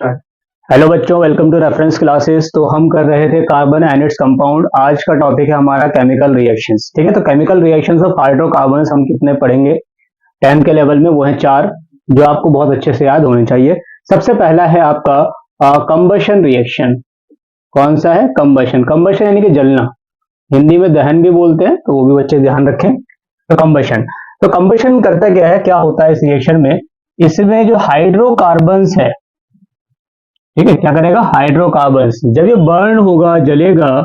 Hello बच्चों, welcome to reference classes. तो हम कर रहे थे कार्बन एंड इट्स कंपाउंड। आज का टॉपिक है हमारा केमिकल रिएक्शंस। ठीक है, तो केमिकल रिएक्शंस ऑफ हाइड्रोकार्बन्स हम कितने पढ़ेंगे 10th के लेवल में, वो है 4, जो आपको बहुत अच्छे से याद होने चाहिए। सबसे पहला है आपका कंबशन रिएक्शन। कौन सा है? कंबशन। कंबशन यानी कि जलना, हिंदी में दहन भी बोलते हैं, तो वो भी बच्चे ध्यान रखें। तो कंबशन, तो कंबशन करता क्या है, क्या होता है इस रिएक्शन में? इसमें जो हाइड्रोकार्बन्स है, ठीक है, क्या करेगा? हाइड्रोकार्बन्स जब ये बर्न होगा, जलेगा,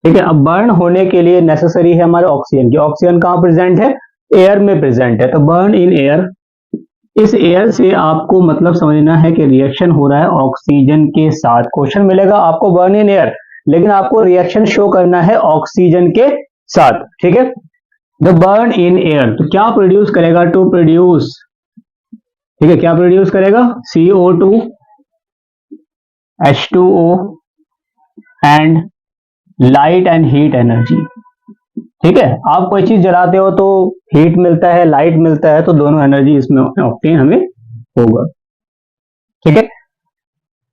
ठीक है। अब बर्न होने के लिए नेसेसरी है हमारे ऑक्सीजन की। ऑक्सीजन कहां प्रेजेंट है? एयर में प्रेजेंट है। तो बर्न इन एयर, इस एयर से आपको मतलब समझना है कि रिएक्शन हो रहा है ऑक्सीजन के साथ। क्वेश्चन मिलेगा आपको बर्न इन एयर, लेकिन आपको रिएक्शन शो करना है ऑक्सीजन के साथ, ठीक है। द बर्न इन एयर, तो क्या प्रोड्यूस करेगा? टू प्रोड्यूस, ठीक है, क्या प्रोड्यूस करेगा? CO2, H2O and light and heat energy. ठीक है, आप कोई चीज जलाते हो तो हीट मिलता है, लाइट मिलता है, तो दोनों एनर्जी इसमें ऑब्टेन हमें होगा, ठीक है।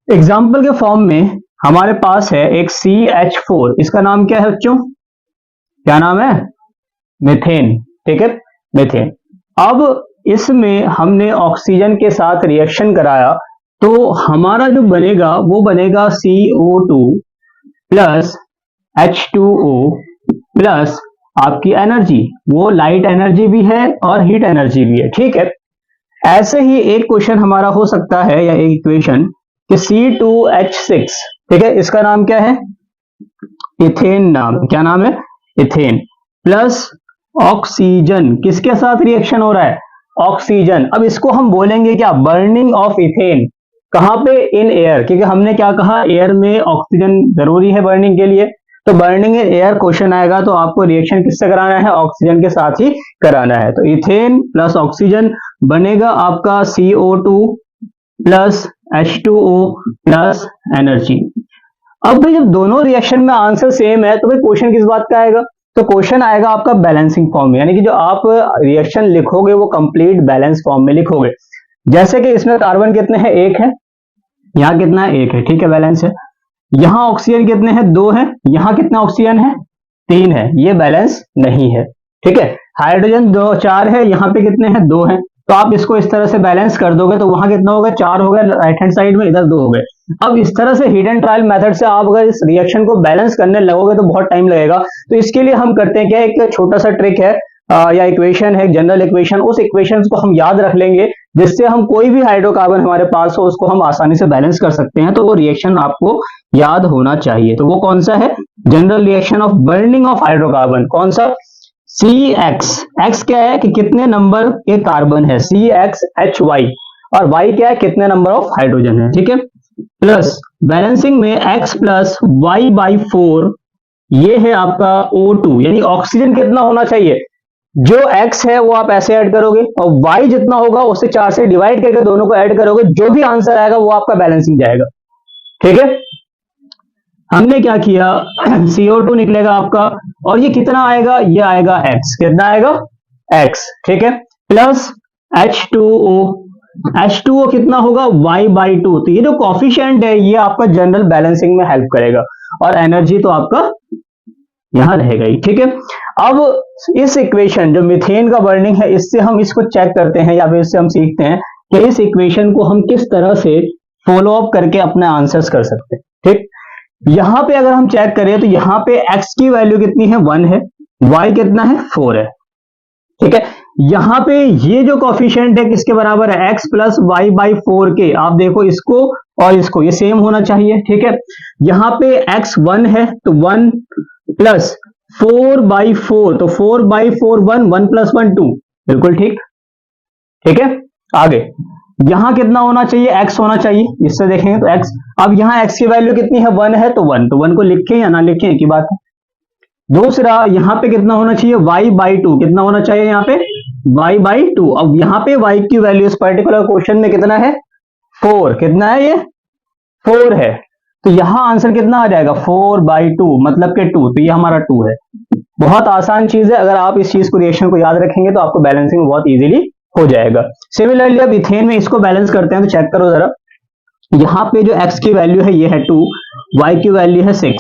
एग्जाम्पल के फॉर्म में हमारे पास है एक CH4, इसका नाम क्या है बच्चों? क्या नाम है? मीथेन, ठीक है, मीथेन। अब इसमें हमने ऑक्सीजन के साथ रिएक्शन कराया, तो हमारा जो बनेगा वो बनेगा CO2 प्लस H2O प्लस आपकी एनर्जी, वो लाइट एनर्जी भी है और हीट एनर्जी भी है, ठीक है। ऐसे ही एक क्वेश्चन हमारा हो सकता है या एक इक्वेशन कि C2H6, ठीक है, इसका नाम क्या है? इथेन नाम, क्या नाम है? इथेन प्लस ऑक्सीजन, किसके साथ रिएक्शन हो रहा है? ऑक्सीजन। अब इसको हम बोलेंगे क्या? Burning of ethane. कहां पे? इन एयर, क्योंकि हमने क्या कहा, एयर में ऑक्सीजन जरूरी है बर्निंग के लिए। तो बर्निंग इन एयर क्वेश्चन आएगा तो आपको रिएक्शन किससे कराना है? ऑक्सीजन के साथ ही कराना है। तो इथेन प्लस ऑक्सीजन बनेगा आपका CO2 plus H2O plus energy. अब भाई जब दोनों रिएक्शन में आंसर सेम है तो भाई क्वेश्चन किस बात का आएगा? तो क्वेश्चन आएगा आपका बैलेंसिंग फॉर्म में, यानी कि जो आप रिएक्शन लिखोगे वो कंप्लीट बैलेंस फॉर्म में लिखोगे। जैसे कि इसमें कार्बन कितने हैं? 1 है, यहाँ कितना है? 1 है, ठीक है, बैलेंस है। यहाँ ऑक्सीजन कितने हैं? 2 है, यहाँ कितना ऑक्सीजन है? 3 है, ये बैलेंस नहीं है, ठीक है। हाइड्रोजन 4 है, यहाँ पे कितने हैं? 2 है। तो आप इसको इस तरह से बैलेंस कर दोगे तो वहां कितना होगा? 4 हो गया राइट हैंड साइड में, इधर 2 हो गए। अब इस तरह से हिट एंड ट्रायल मेथड से आप अगर इस रिएक्शन को बैलेंस करने लगोगे तो बहुत टाइम लगेगा। तो इसके लिए हम करते हैं क्या, एक छोटा सा ट्रिक है या इक्वेशन है, जनरल इक्वेशन। उस इक्वेशन को हम याद रख लेंगे, जिससे हम कोई भी हाइड्रोकार्बन हमारे पास हो उसको हम आसानी से बैलेंस कर सकते हैं। तो वो रिएक्शन आपको याद होना चाहिए। तो वो कौन सा है? General reaction of burning of hydrocarbon. कौन सा? CX। X क्या है कि कितने नंबर के कार्बन है, CXHY, और Y क्या है? कितने नंबर ऑफ हाइड्रोजन है, ठीक है। प्लस बैलेंसिंग में X प्लस Y/4, ये है आपका O2, यानी ऑक्सीजन कितना होना चाहिए? जो X है वो आप ऐसे ऐड करोगे और Y जितना होगा उससे 4 से डिवाइड करके दोनों को ऐड करोगे, जो भी आंसर आएगा वो आपका बैलेंसिंग जाएगा, ठीक है। हमने क्या किया, CO2 निकलेगा आपका, और ये कितना आएगा? ये आएगा X, कितना आएगा? X, ठीक है, प्लस H2O। H2O कितना होगा? Y/2। तो ये जो कॉफिशिएंट है ये आपका जनरल बैलेंसिंग में हेल्प करेगा, और एनर्जी तो आपका यहां रहेगा ही, ठीक है। अब इस इक्वेशन जो मीथेन का बर्निंग है, इससे हम इसको चेक करते हैं या फिर इससे हम सीखते हैं कि इस इक्वेशन को हम किस तरह से फॉलो अप करके अपने आंसर्स कर सकते हैं, ठीक। यहां पे अगर हम चेक करें तो यहां पे x की वैल्यू कितनी है? 1 है, y कितना है? 4 है, ठीक है। यहां पे ये जो कॉफिशिएंट है किसके बराबर है? x प्लस y/4 के। आप देखो इसको और इसको, ये सेम होना चाहिए, ठीक है। यहां पे x 1 है तो 1 प्लस 4/4, तो 4/4 1 प्लस 1 2, बिल्कुल ठीक, ठीक है। आगे यहां कितना होना चाहिए? x होना चाहिए, इससे देखेंगे तो x। अब यहां x की वैल्यू कितनी है? 1 है, तो 1, तो 1 को लिखें या ना लिखें एक ही बात है। दूसरा यहां पे कितना होना चाहिए? y/2, कितना होना चाहिए यहाँ पे? y/2। अब यहाँ पे y की वैल्यू इस पर्टिकुलर क्वेश्चन में कितना है? 4, कितना है ये? 4 है, तो यहां आंसर कितना आ जाएगा? 4/2, मतलब के 2, तो ये हमारा 2 है। बहुत आसान चीज है, अगर आप इस चीज को रिएक्शन को याद रखेंगे तो आपको बैलेंसिंग बहुत इजीली हो जाएगा। सिमिलरली अब इथेन में इसको बैलेंस करते हैं, तो चेक करो जरा, यहाँ पे जो x की वैल्यू है ये है 2, y की वैल्यू है 6।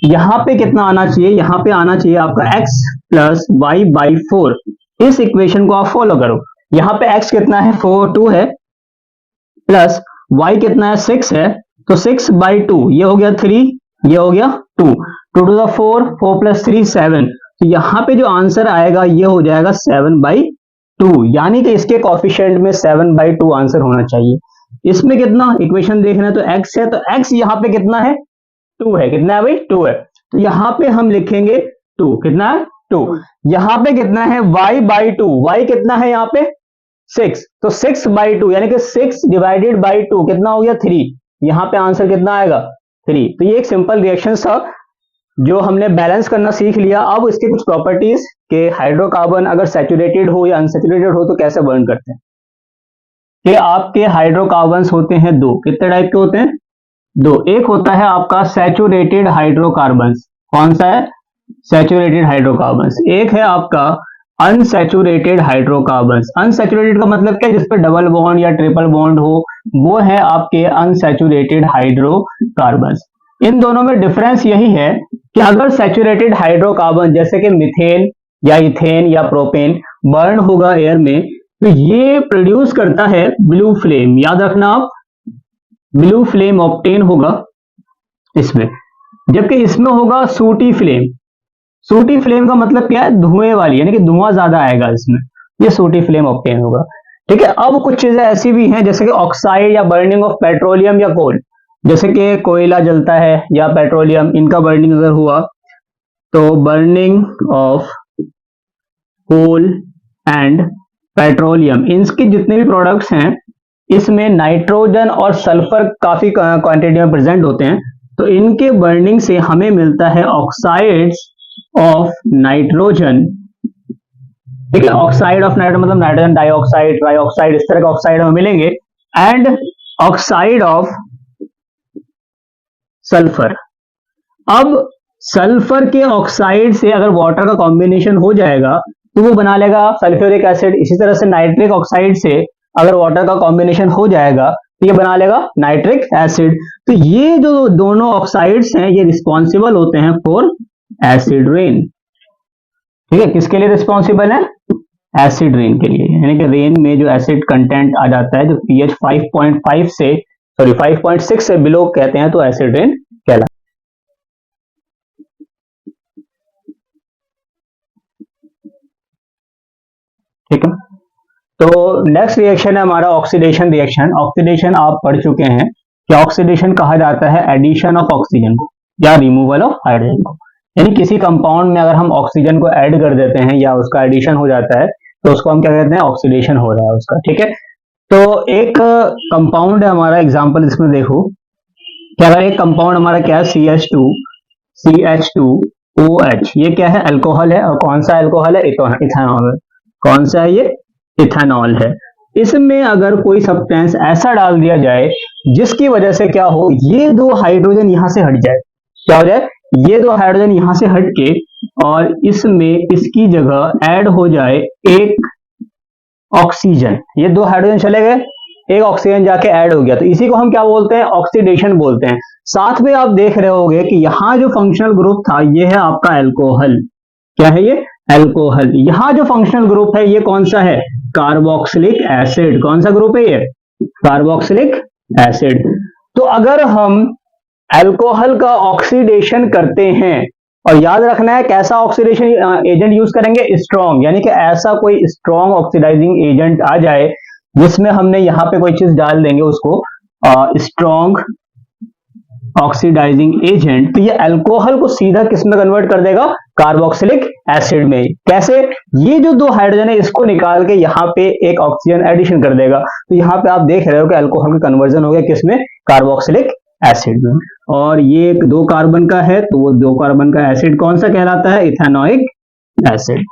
यहाँ पे कितना आना चाहिए, यहाँ पे आना चाहिए आपका x प्लस वाई बाई 4। इस इक्वेशन को आप फॉलो करो। यहाँ पे x कितना है 2 है, प्लस y कितना है 6 है, तो 6 बाई 2 ये हो गया 3, ये हो गया 2, 2 टू द 4, 4 प्लस 3 7। तो यहाँ पे जो आंसर आएगा ये हो जाएगा 7 बाई 2, यानी कि इसके कोफिशिएंट में 7 बाई 2 आंसर होना चाहिए। इसमें कितना इक्वेशन देखना है, तो x है, तो x यहाँ पे कितना है 2 है, कितना है भाई 2 है, तो यहाँ पे हम लिखेंगे 2, कितना है 2। यहाँ पे कितना है y बाई 2, y कितना है यहाँ पे 6, तो 6 बाई 2 यानी कि 6 डिवाइडेड बाई 2 कितना हो गया 3। यहाँ पे आंसर कितना आएगा 3। तो ये एक सिंपल रिएक्शन था जो हमने बैलेंस करना सीख लिया। अब इसके कुछ प्रॉपर्टीज के हाइड्रोकार्बन अगर सैचुरेटेड हो या अनसैचुरेटेड हो तो कैसे बर्न करते हैं। कि आपके हाइड्रोकार्बन्स होते हैं दो, कितने टाइप के होते हैं दो। एक होता है आपका सैचुरेटेड हाइड्रोकार्बन्स, कौन सा है सैचुरेटेड हाइड्रोकार्बन्स। एक है आपका अनसैचुरेटेड हाइड्रोकार्बन्स। अनसैचुरेटेड का मतलब क्या है, जिस पर डबल बॉन्ड या ट्रिपल बॉन्ड हो, वो है आपके अनसैचुरेटेड हाइड्रोकार्बन्स। इन दोनों में डिफरेंस यही है कि अगर सैचुरेटेड हाइड्रोकार्बन जैसे कि मीथेन या इथेन या प्रोपेन बर्न होगा एयर में, तो ये प्रोड्यूस करता है ब्लू फ्लेम। याद रखना आप, ब्लू फ्लेम ऑब्टेन होगा इसमें, जबकि इसमें होगा सूटी फ्लेम। सूटी फ्लेम का मतलब क्या है, धुएं वाली, यानी कि धुआं ज्यादा आएगा इसमें, ये सूटी फ्लेम ऑब्टेन होगा। ठीक है, अब कुछ चीजें ऐसी भी हैं जैसे कि ऑक्साइड या बर्निंग ऑफ पेट्रोलियम या कोल, जैसे कि कोयला जलता है या पेट्रोलियम, इनका बर्निंग अगर हुआ तो burning of coal and petroleum, इनके जितने भी प्रोडक्ट्स हैं इसमें नाइट्रोजन और सल्फर काफी क्वांटिटी में प्रेजेंट होते हैं, तो इनके बर्निंग से हमें मिलता है ऑक्साइड्स ऑफ नाइट्रोजन। ठीक है, ऑक्साइड ऑफ नाइट्रोजन मतलब नाइट्रोजन डाइऑक्साइड, ट्राइऑक्साइड, इस तरह के ऑक्साइड हमें मिलेंगे, एंड ऑक्साइड ऑफ सल्फर। अब सल्फर के ऑक्साइड से अगर वाटर का कॉम्बिनेशन हो जाएगा तो वो बना लेगा सल्फ्यूरिक एसिड। इसी तरह से नाइट्रिक ऑक्साइड से अगर वाटर का कॉम्बिनेशन हो जाएगा तो ये बना लेगा नाइट्रिक एसिड। तो ये जो दोनों ऑक्साइड्स हैं ये रिस्पॉन्सिबल होते हैं फॉर एसिड रेन। ठीक है, किसके लिए रिस्पॉन्सिबल है, एसिड रेन के लिए, यानी कि रेन में जो एसिड कंटेंट आ जाता है जो pH 5.5 से 5.6 से बिलो कहते हैं तो एसिड रेन कहलाता है। ठीक है, तो नेक्स्ट रिएक्शन है हमारा ऑक्सीडेशन रिएक्शन। ऑक्सीडेशन आप पढ़ चुके हैं कि ऑक्सीडेशन कहा जाता है एडिशन ऑफ ऑक्सीजन को या रिमूवल ऑफ हाइड्रोजन को, यानी किसी कंपाउंड में अगर हम ऑक्सीजन को ऐड कर देते हैं या उसका एडिशन हो जाता है तो उसको हम क्या कहते हैं, ऑक्सीडेशन हो रहा है उसका। ठीक है, तो एक कंपाउंड है हमारा, एग्जांपल इसमें देखो कि अगर एक कंपाउंड हमारा क्या है CH2OH, ये क्या है अल्कोहल है, और कौन सा अल्कोहल है, इथेनॉल है। कौन सा है ये, इथेनॉल है। इसमें अगर कोई सब्सटेंस ऐसा डाल दिया जाए जिसकी वजह से क्या हो, ये दो हाइड्रोजन यहां से हट जाए, क्या हो जाए, ये दो हाइड्रोजन यहां से हट के और इसमें इसकी जगह ऐड हो जाए एक ऑक्सीजन। ये दो हाइड्रोजन चले गए, एक ऑक्सीजन जाके ऐड हो गया, तो इसी को हम क्या बोलते हैं, ऑक्सीडेशन बोलते हैं। साथ में आप देख रहे होंगे कि यहां जो फंक्शनल ग्रुप था ये है आपका अल्कोहल। क्या है ये, अल्कोहल। यहां जो फंक्शनल ग्रुप है ये कौन सा है, कार्बोक्सिलिक एसिड। कौन सा ग्रुप है ये, कार्बोक्सिलिक एसिड। तो अगर हम अल्कोहल का ऑक्सीडेशन करते हैं, और याद रखना है कैसा ऑक्सीडेशन एजेंट यूज करेंगे, स्ट्रॉन्ग, यानी कि ऐसा कोई स्ट्रॉन्ग ऑक्सीडाइजिंग एजेंट आ जाए जिसमें हमने यहां पे कोई चीज डाल देंगे उसको स्ट्रॉन्ग ऑक्सीडाइजिंग एजेंट, तो ये अल्कोहल को सीधा किस में कन्वर्ट कर देगा, कार्बोक्सिलिक एसिड में। कैसे, ये जो दो हाइड्रोजन है इसको निकाल के यहाँ पे एक ऑक्सीजन एडिशन कर देगा, तो यहाँ पे आप देख रहे हो कि अल्कोहल का कन्वर्जन हो गया किसमें, कार्बोक्सिलिक एसिड में। और ये एक 2 कार्बन का है तो वो 2 कार्बन का एसिड कौन सा कहलाता है, इथेनोइक एसिड।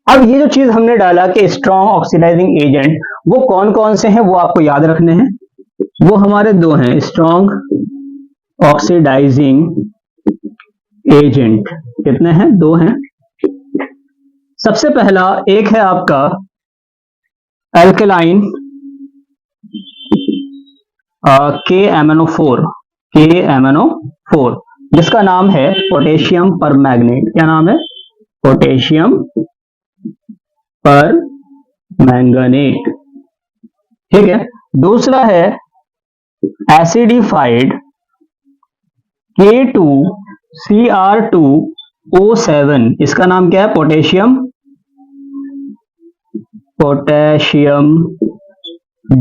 अब ये जो चीज हमने डाला कि स्ट्रॉन्ग ऑक्सीडाइजिंग एजेंट, वो कौन कौन से हैं वो आपको याद रखने हैं। वो हमारे दो हैं, स्ट्रॉन्ग ऑक्सीडाइजिंग एजेंट। कितने हैं, 2 हैं। सबसे पहला एक है आपका एल्कलाइन KMnO4 जिसका नाम है पोटेशियम परमैंगनेट। क्या नाम है? Potassium permanganate. ठीक है। दूसरा है एसिडिफाइड K2Cr2O7। इसका नाम क्या है? Potassium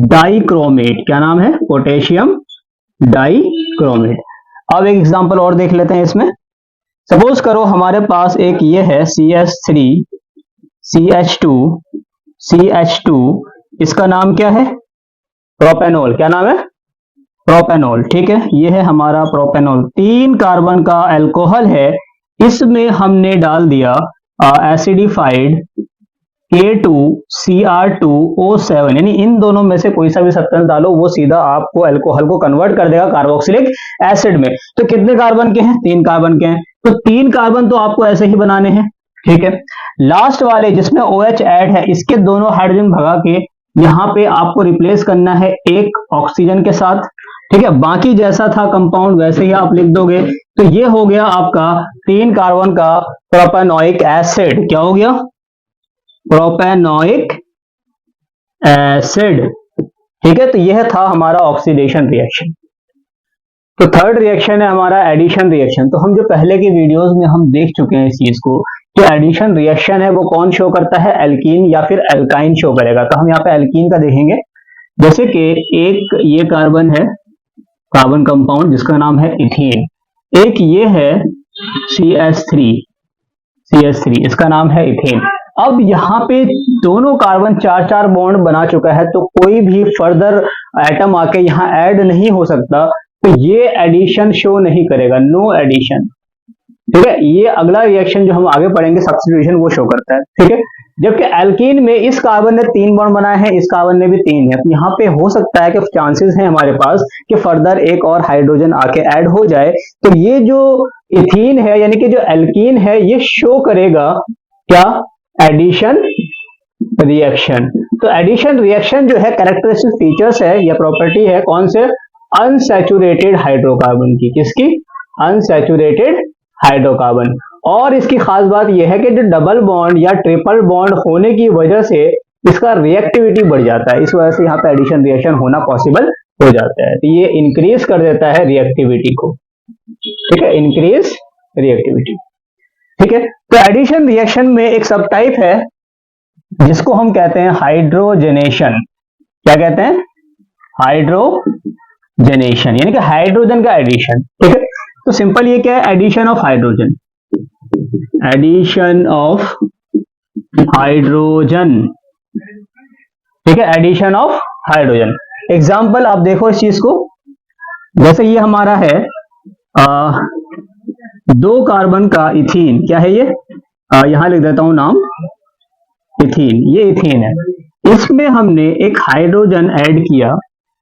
dichromate. क्या नाम है? Potassium dichromate. अब एक एग्जांपल और देख लेते हैं इसमें। सपोज करो हमारे पास एक ये है CH3CH2 इसका नाम क्या है? प्रोपेनॉल। क्या नाम है? प्रोपेनॉल। ठीक है, ये है हमारा प्रोपेनॉल। 3 कार्बन का अल्कोहल है, इसमें हमने डाल दिया एसिडिफाइड K2Cr2O7, यानी इन दोनों में से कोई सा भी सब्सटेंस डालो वो सीधा आपको अल्कोहल को कन्वर्ट कर देगा कार्बोक्सिलिक एसिड में। तो कितने कार्बन के हैं? 3 कार्बन के हैं। तो 3 कार्बन तो आपको ऐसे ही बनाने हैं। ठीक है। लास्ट वाले जिसमें OH ऐड है, इसके दोनों हाइड्रोजन भगा के यहां पे आपको रिप्लेस करना है एक ऑक्सीजन के साथ। ठीक है, बाकी जैसा था कंपाउंड वैसे ही आप लिख दोगे। तो ये हो गया आपका 3 कार्बन का प्रोपेनोइक एसिड। क्या हो गया? Propanoic acid. ठीक है, तो यह था हमारा ऑक्सीडेशन रिएक्शन। तो थर्ड रिएक्शन है हमारा एडिशन रिएक्शन। तो हम जो पहले की वीडियोस में हम देख चुके हैं इस चीज को, जो एडिशन रिएक्शन है वो कौन शो करता है? एल्कीन या फिर एल्काइन शो करेगा। तो हम यहाँ पे एल्कीन का देखेंगे। जैसे कि एक ये कार्बन है, कार्बन कंपाउंड जिसका नाम है इथीन। एक ये है CH3 इसका नाम है इथेन। अब यहाँ पे दोनों कार्बन 4-4 बॉन्ड बना चुका है, तो कोई भी फर्दर एटम आके यहाँ ऐड नहीं हो सकता। तो ये एडिशन शो नहीं करेगा, नो एडिशन। ठीक है, ये अगला रिएक्शन जो हम आगे पढ़ेंगे सब्स्टिट्यूशन, वो शो करता है। ठीक है, जबकि एल्कीन में इस कार्बन ने 3 बॉन्ड बनाए हैं, इस कार्बन ने भी 3 है। यहाँ पे हो सकता है कि चांसेस हैं हमारे पास कि फर्दर एक और हाइड्रोजन आके ऐड हो जाए। तो ये जो इथीन है यानी कि जो एल्कीन है, ये शो करेगा क्या? Addition reaction. तो एडिशन रिएक्शन जो है कैरेक्टरिस्टिक फीचर्स है या प्रॉपर्टी है कौन से? अनसैचुरेटेड हाइड्रोकार्बन की। किसकी? Unsaturated hydrocarbon. और इसकी खास बात यह है कि जो डबल बॉन्ड या ट्रिपल बॉन्ड होने की वजह से इसका रिएक्टिविटी बढ़ जाता है। इस वजह से यहाँ पे एडिशन रिएक्शन होना पॉसिबल हो जाता है। तो ये इंक्रीज कर देता है रिएक्टिविटी को। ठीक है, इंक्रीज रिएक्टिविटी। ठीक है, तो एडिशन रिएक्शन में एक सब टाइप है जिसको हम कहते हैं हाइड्रोजनेशन। क्या कहते हैं? हाइड्रोजनेशन, यानी कि हाइड्रोजन का एडिशन। ठीक है, तो सिंपल ये क्या है? Addition of hydrogen. Addition of hydrogen. ठीक है, एडिशन ऑफ हाइड्रोजन। एग्जाम्पल आप देखो इस चीज को। जैसे ये हमारा है 2 कार्बन का इथीन। क्या है ये? यहां लिख देता हूं नाम, इथीन। ये इथीन है, इसमें हमने एक हाइड्रोजन ऐड किया।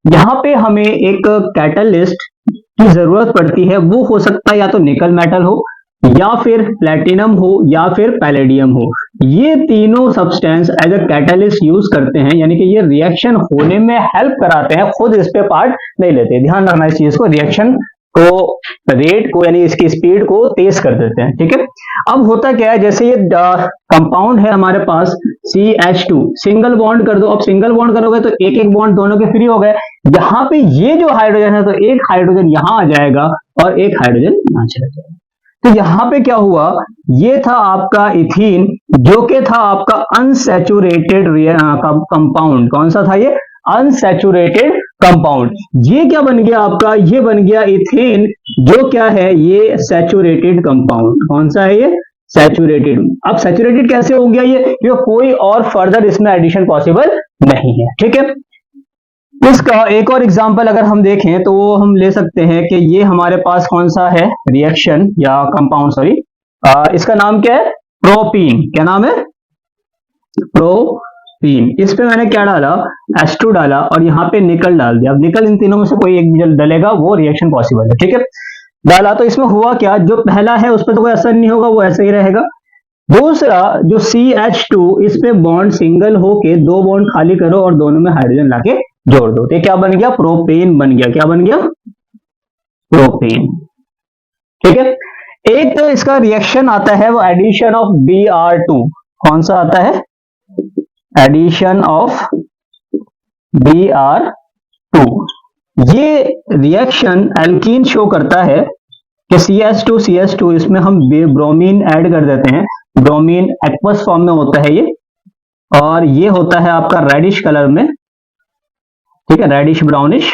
यहां पे हमें एक कैटलिस्ट की जरूरत पड़ती है। वो हो सकता है या तो निकल मेटल हो, या फिर प्लेटिनम हो, या फिर पैलेडियम हो। ये तीनों substance as a catalyst use करते हैं, यानी कि ये रिएक्शन होने में हेल्प कराते हैं, खुद इस पे पार्ट नहीं लेते। ध्यान रखना इस चीज को, रिएक्शन को रेट को यानी इसकी स्पीड को तेज कर देते हैं। ठीक है, अब होता क्या है? जैसे ये कंपाउंड है हमारे पास CH2, सिंगल बॉन्ड कर दो। अब सिंगल बॉन्ड करोगे तो एक एक बॉन्ड दोनों के फ्री हो गए। यहाँ पे ये जो हाइड्रोजन है, तो एक हाइड्रोजन यहां आ जाएगा और एक हाइड्रोजन यहां चला जाएगा। तो यहां पे क्या हुआ? ये था आपका इथीन, जो कि था आपका अनसैचुरेटेड कंपाउंड। कौन सा था ये? Unsaturated compound. ये क्या बन गया आपका? ये बन गया इथेन, जो क्या है? ये सैचुरेटेड कंपाउंड। कौन सा है ये? सैचुरेटेड। अब सैचुरेटेड कैसे हो गया ये? कोई और फर्दर इसमें एडिशन पॉसिबल नहीं है। ठीक है, इसका एक और एग्जांपल अगर हम देखें तो वो हम ले सकते हैं कि ये हमारे पास कौन सा है रिएक्शन या कंपाउंड, सॉरी, इसका नाम क्या है? प्रोपीन। क्या नाम है? प्रोपीन। इस पे मैंने क्या डाला? H2 डाला और यहाँ पे निकल डाल दिया। अब निकल इन तीनों में से कोई एक डलेगा, वो रिएक्शन पॉसिबल है। ठीक है, डाला तो इसमें हुआ क्या? जो पहला है उस पर तो कोई असर नहीं होगा, वो ऐसे ही रहेगा। दूसरा जो CH2, इस पे बॉन्ड सिंगल होके 2 बॉन्ड खाली करो और दोनों में हाइड्रोजन लाके जोड़ दो, तो क्या बन गया, प्रोपेन बन गया। क्या बन गया, प्रोपेन। ठीक है। एक तो इसका रिएक्शन आता है वो एडिशन ऑफ Br2। कौन सा आता है, एडिशन ऑफ Br2। ये रिएक्शन एल्कीन शो करता है कि CH2 इसमें हम ब्रोमीन ऐड कर देते हैं। ब्रोमीन एक्वस फॉर्म में होता है ये, और ये होता है आपका रेडिश कलर में। ठीक है, रेडिश ब्राउनिश।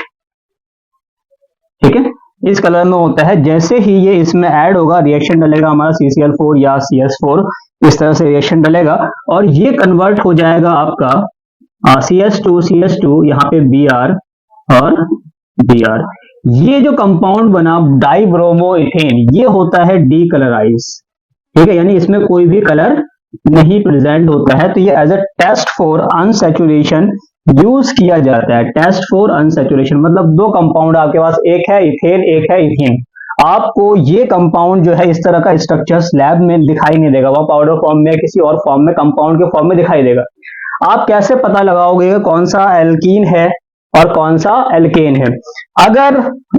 ठीक है, इस कलर में होता है। जैसे ही ये इसमें ऐड होगा, रिएक्शन डलेगा हमारा CCl4 या CS4, इस तरह से रिएक्शन डलेगा और ये कन्वर्ट हो जाएगा आपका CH2 यहाँ पे Br और Br। ये जो कंपाउंड बना डाइब्रोमोइथेन, ये होता है डीकलराइज। ठीक है, यानी इसमें कोई भी कलर नहीं प्रेजेंट होता है। तो ये as a test for unsaturation use किया जाता है। टेस्ट फॉर अनसैचुरेशन मतलब दो कंपाउंड आपके पास, एक है इथेन, एक है इथीन। आपको ये कंपाउंड जो है इस तरह का स्ट्रक्चर स्लैब में दिखाई नहीं देगा, वो पाउडर फॉर्म में किसी और फॉर्म में, कंपाउंड के फॉर्म में दिखाई देगा। आप कैसे पता लगाओगे कौन सा एल्कीन है और कौन सा एल्केन है? अगर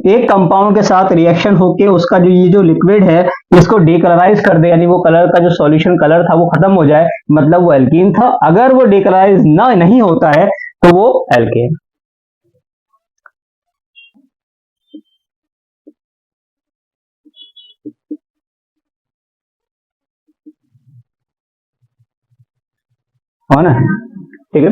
एक कंपाउंड के साथ रिएक्शन होके उसका जो ये जो लिक्विड है इसको डीकलराइज कर दे, यानी वो कलर का जो सॉल्यूशन कलर था वो खत्म हो जाए, मतलब वो एल्कीन था। अगर वो डीकलराइज नहीं होता है तो वो एल्केन। हो ना, ठीक है।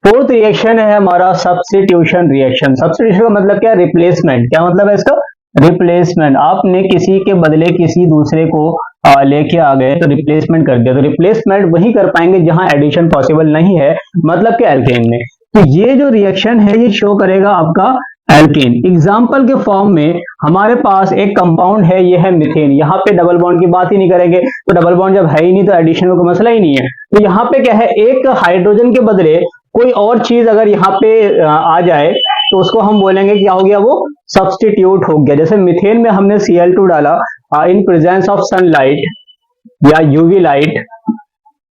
फोर्थ रिएक्शन है हमारा सब्स्टिट्यूशन रिएक्शन। सब्स्टिट्यूशन का मतलब क्या है, रिप्लेसमेंट। क्या मतलब है इसका, रिप्लेसमेंट। आपने किसी के बदले किसी दूसरे को लेके आ गए तो रिप्लेसमेंट कर दिया। तो रिप्लेसमेंट वही कर पाएंगे जहां एडिशन पॉसिबल नहीं है, मतलब कि एल्केन में। तो ये जो रिएक्शन है ये शो करेगा आपका एल्केन। एग्जाम्पल के फॉर्म में हमारे पास एक कंपाउंड है, ये है मिथेन। यहाँ पे डबल बॉन्ड की बात ही नहीं करेंगे, तो डबल बॉन्ड जब है ही नहीं तो एडिशन का कोई मसला ही नहीं है। तो यहाँ पे क्या है, एक हाइड्रोजन के बदले कोई और चीज अगर यहाँ पे आ जाए तो उसको हम बोलेंगे क्या हो गया, वो सब्स्टिट्यूट हो गया। जैसे मिथेन में हमने Cl2 डाला इन प्रेजेंस ऑफ सनलाइट या यूवी लाइट,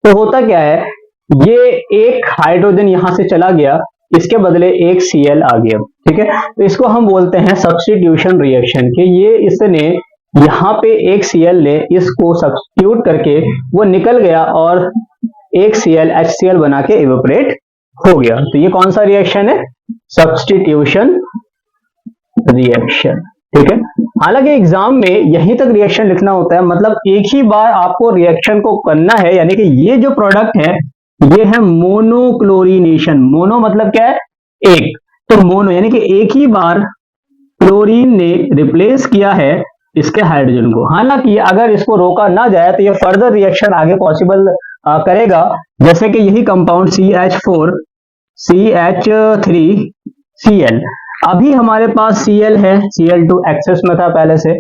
तो होता क्या है, ये एक हाइड्रोजन यहां से चला गया, इसके बदले एक Cl आ गया। ठीक है, तो इसको हम बोलते हैं सब्स्टिट्यूशन रिएक्शन कि ये इसने यहाँ पे एक Cl ले, इसको सब्स्टिट्यूट करके वो निकल गया और एक Cl HCl बना के इवेपोरेट हो गया। तो ये कौन सा रिएक्शन है, सब्स्टिट्यूशन रिएक्शन। ठीक है, हालांकि एग्जाम में यहीं तक रिएक्शन लिखना होता है, मतलब एक ही बार आपको रिएक्शन को करना है। यानी कि ये जो प्रोडक्ट है ये है मोनोक्लोरिनेशन। मोनो मतलब क्या है, एक, तो मोनो यानी कि एक ही बार क्लोरीन ने रिप्लेस किया है इसके हाइड्रोजन को। हालांकि अगर इसको रोका ना जाए तो ये फर्दर रिएक्शन आगे पॉसिबल करेगा, जैसे कि यही कंपाउंड CH4 CH3Cl। अभी हमारे पास Cl है, Cl2 एक्सेस में था पहले से,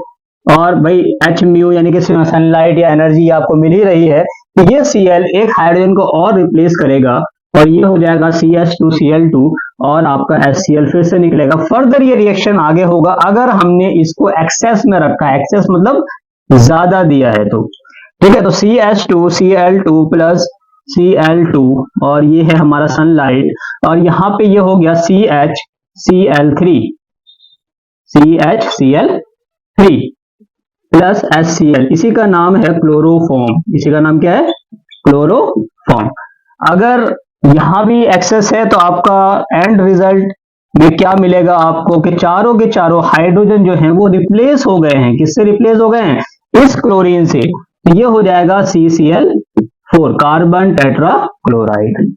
और भाई H म्यू यानी कि सनलाइट या एनर्जी आपको मिल ही रही है, तो ये Cl एक हाइड्रोजन को और रिप्लेस करेगा और ये हो जाएगा CH2Cl2 और आपका HCl फिर से निकलेगा। फर्दर ये रिएक्शन आगे होगा अगर हमने इसको एक्सेस में रखा है, एक्सेस मतलब ज्यादा दिया है तो। ठीक है, तो CH2Cl2 प्लस Cl2 और ये है हमारा सनलाइट, और यहां पे ये हो गया CHCl3 प्लस HCl। इसी का नाम है क्लोरोफॉर्म। इसी का नाम क्या है, क्लोरोफॉर्म। अगर यहां भी एक्सेस है तो आपका एंड रिजल्ट में क्या मिलेगा आपको कि चारों के चारों हाइड्रोजन जो हैं वो रिप्लेस हो गए हैं। किससे रिप्लेस हो गए हैं, इस क्लोरीन से। तो ये हो जाएगा CCl4 कार्बन टेट्रा क्लोराइड।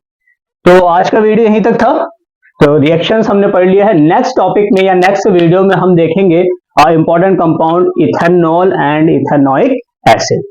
तो आज का वीडियो यहीं तक था। तो रिएक्शंस हमने पढ़ लिया है। नेक्स्ट टॉपिक में या नेक्स्ट वीडियो में हम देखेंगे important compound ethanol and ethanoic acid.